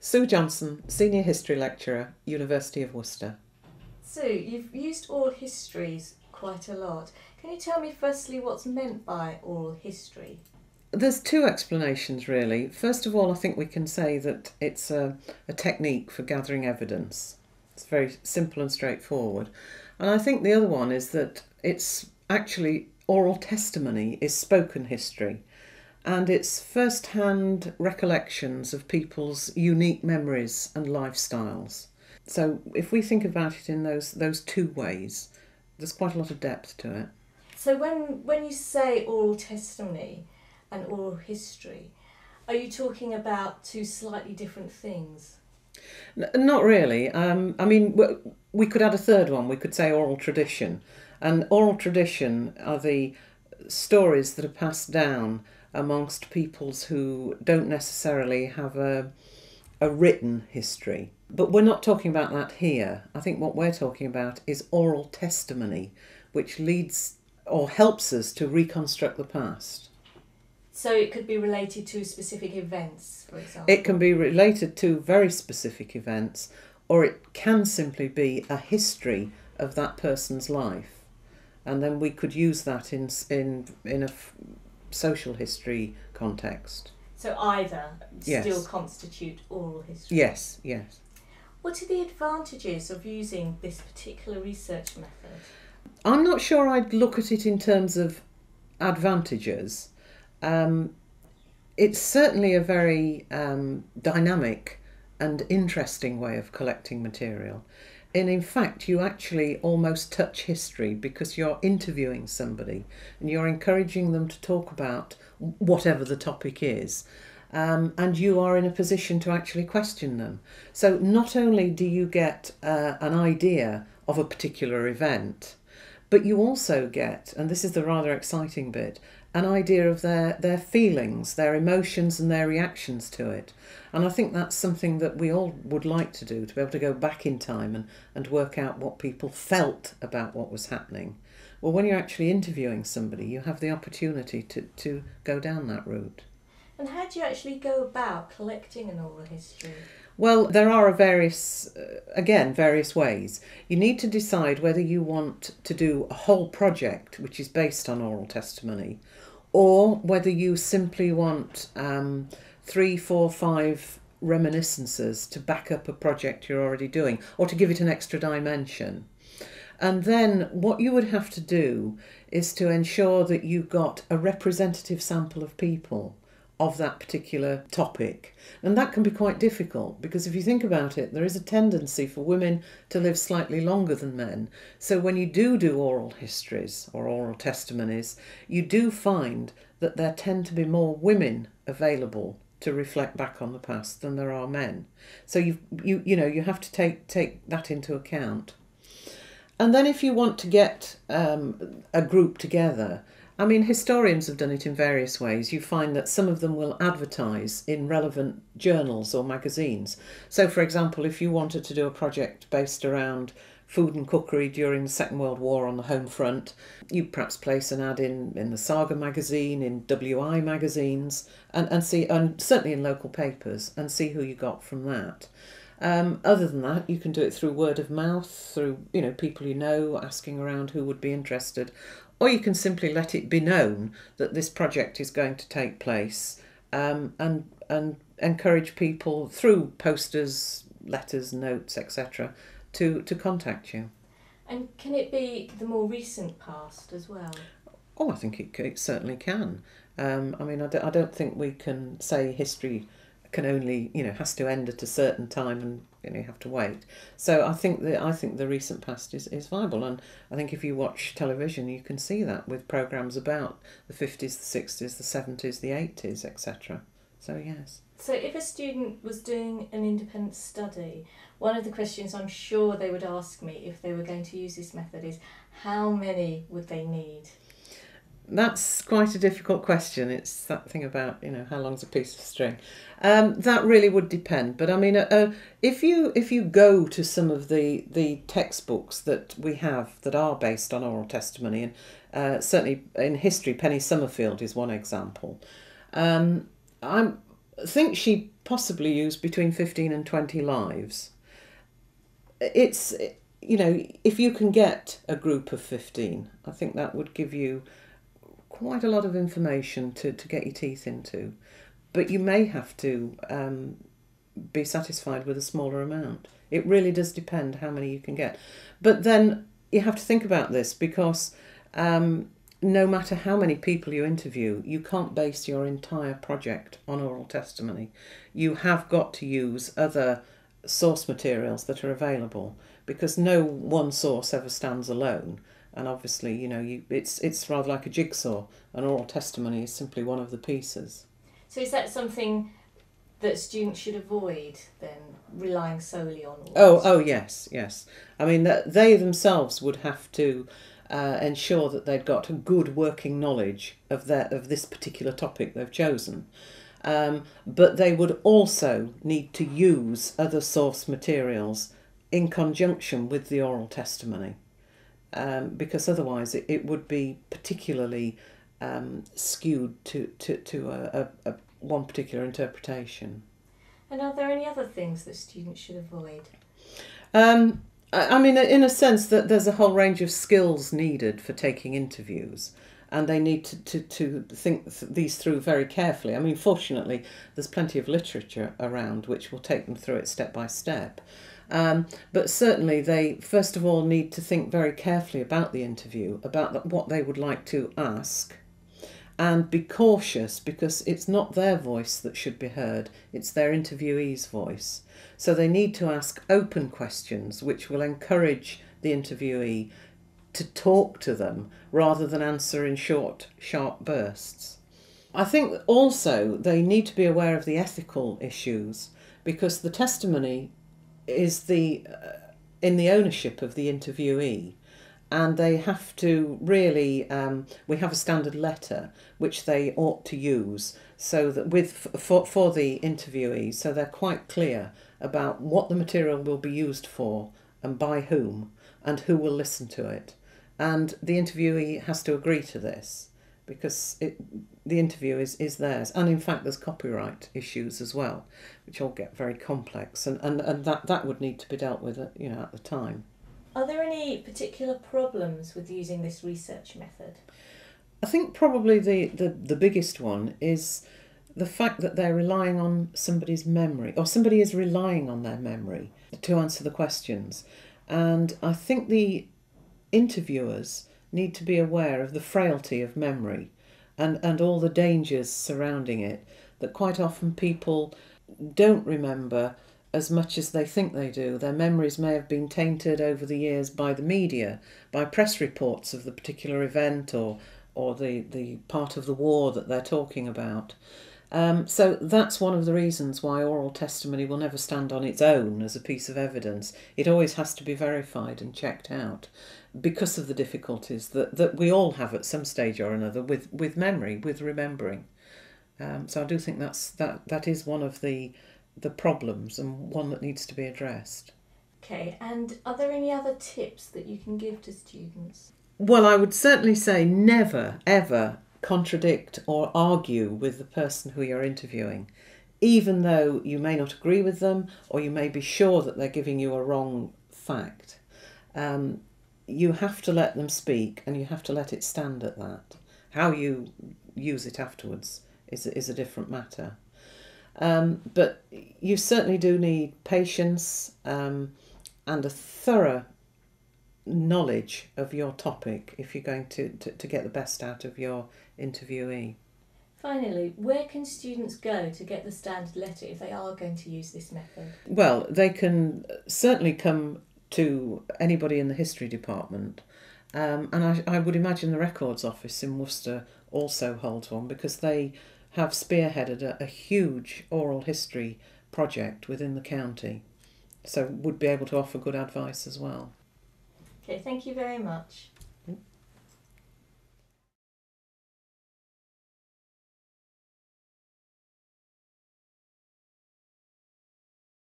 Sue Johnson, Senior History Lecturer, University of Worcester. Sue, you've used oral histories quite a lot. Can you tell me firstly what's meant by oral history? There's two explanations really. First of all, I think we can say that it's a technique for gathering evidence. It's very simple and straightforward. And I think the other one is that it's actually oral testimony is spoken history. And it's first-hand recollections of people's unique memories and lifestyles. So if we think about it in those two ways, there's quite a lot of depth to it. So when you say oral testimony and oral history, are you talking about two slightly different things? Not really. I mean, we could add a third one. We could say oral tradition. And oral tradition are the stories that are passed down amongst peoples who don't necessarily have a written history. But we're not talking about that here. I think what we're talking about is oral testimony, which leads or helps us to reconstruct the past. So it could be related to specific events, for example? It can be related to very specific events, or it can simply be a history of that person's life. And then we could use that in a social history context. So either Yes. still constitute oral history? Yes, yes. What are the advantages of using this particular research method? I'm not sure I'd look at it in terms of advantages. It's certainly a very dynamic and interesting way of collecting material. And in fact, you actually almost touch history because you're interviewing somebody and you're encouraging them to talk about whatever the topic is. And you are in a position to actually question them. So not only do you get an idea of a particular event, but you also get, and this is the rather exciting bit, an idea of their feelings, their emotions and their reactions to it. And I think that's something that we all would like to do, to be able to go back in time and work out what people felt about what was happening. Well, when you're actually interviewing somebody, you have the opportunity to go down that route. And how do you actually go about collecting an oral history? Well, there are various ways. You need to decide whether you want to do a whole project which is based on oral testimony, or whether you simply want 3, 4, 5 reminiscences to back up a project you're already doing, or to give it an extra dimension. And then what you would have to do is to ensure that you got a representative sample of people of that particular topic. And that can be quite difficult because if you think about it, there is a tendency for women to live slightly longer than men. So when you do oral histories or oral testimonies, you do find that there tend to be more women available to reflect back on the past than there are men. So you have to take that into account. And then if you want to get a group together, I mean, historians have done it in various ways. You find that some of them will advertise in relevant journals or magazines. So, for example, if you wanted to do a project based around food and cookery during the Second World War on the home front, you perhaps place an ad in the Saga magazine, in WI magazines, and certainly in local papers, and see who you got from that. Other than that, you can do it through word of mouth, through people you know, asking around who would be interested. Or you can simply let it be known that this project is going to take place, and encourage people through posters, letters, notes, etc. to contact you. And can it be the more recent past as well? Oh, I think it certainly can. I mean, I don't think we can say history can only, has to end at a certain time and you have to wait. So I think the recent past is viable, and I think if you watch television you can see that with programmes about the 50s, the 60s, the 70s, the 80s, etc. So yes. So if a student was doing an independent study, one of the questions I'm sure they would ask me if they were going to use this method is, how many would they need? That's quite a difficult question. It's that thing about, how long's a piece of string. That really would depend. But I mean, if you go to some of the textbooks that we have that are based on oral testimony, and certainly in history, Penny Summerfield is one example. think she possibly used between 15 and 20 lives. It's, if you can get a group of 15, I think that would give you quite a lot of information to get your teeth into. But you may have to be satisfied with a smaller amount. It really does depend how many you can get. But then you have to think about this, because no matter how many people you interview, you can't base your entire project on oral testimony. You have got to use other source materials that are available, because no one source ever stands alone. And obviously, it's rather like a jigsaw. An oral testimony is simply one of the pieces. So is that something that students should avoid, then, relying solely on oral? Oh yes. I mean, they themselves would have to ensure that they've got a good working knowledge of this particular topic they've chosen. But they would also need to use other source materials in conjunction with the oral testimony, because otherwise it would be particularly skewed to a one particular interpretation. And are there any other things that students should avoid? I mean, in a sense, that there's a whole range of skills needed for taking interviews, and they need to think these through very carefully. I mean, fortunately, there's plenty of literature around which will take them through it step by step. But certainly they, first of all, need to think very carefully about the interview, about what they would like to ask, and be cautious, because it's not their voice that should be heard, it's their interviewee's voice. So they need to ask open questions which will encourage the interviewee to talk to them rather than answer in short, sharp bursts. I think also they need to be aware of the ethical issues, because the testimony is in the ownership of the interviewee. And they have to really, we have a standard letter which they ought to use, so that for the interviewee, so they're quite clear about what the material will be used for and by whom and who will listen to it. And the interviewee has to agree to this, because the interview is theirs. And in fact, there's copyright issues as well, which all get very complex, and that would need to be dealt with at the time. Are there any particular problems with using this research method? I think probably the biggest one is the fact that they're relying on somebody's memory, or somebody is relying on their memory to answer the questions. And I think the interviewers need to be aware of the frailty of memory and all the dangers surrounding it, that quite often people don't remember as much as they think they do. Their memories may have been tainted over the years by the media, by press reports of the particular event or the part of the war that they're talking about. So that's one of the reasons why oral testimony will never stand on its own as a piece of evidence. It always has to be verified and checked out, because of the difficulties that we all have at some stage or another with memory, with remembering. So I do think that is one of the problems, and one that needs to be addressed. Okay, and are there any other tips that you can give to students? Well, I would certainly say never, ever contradict or argue with the person who you're interviewing, even though you may not agree with them, or you may be sure that they're giving you a wrong fact. You have to let them speak, and you have to let it stand at that. How you use it afterwards is a different matter. But you certainly do need patience and a thorough knowledge of your topic if you're going to get the best out of your interviewee. Finally, where can students go to get the standard letter if they are going to use this method? Well, they can certainly come to anybody in the history department, and I would imagine the Records Office in Worcester also holds one, because they have spearheaded a huge oral history project within the county, so would be able to offer good advice as well. Okay, thank you very much.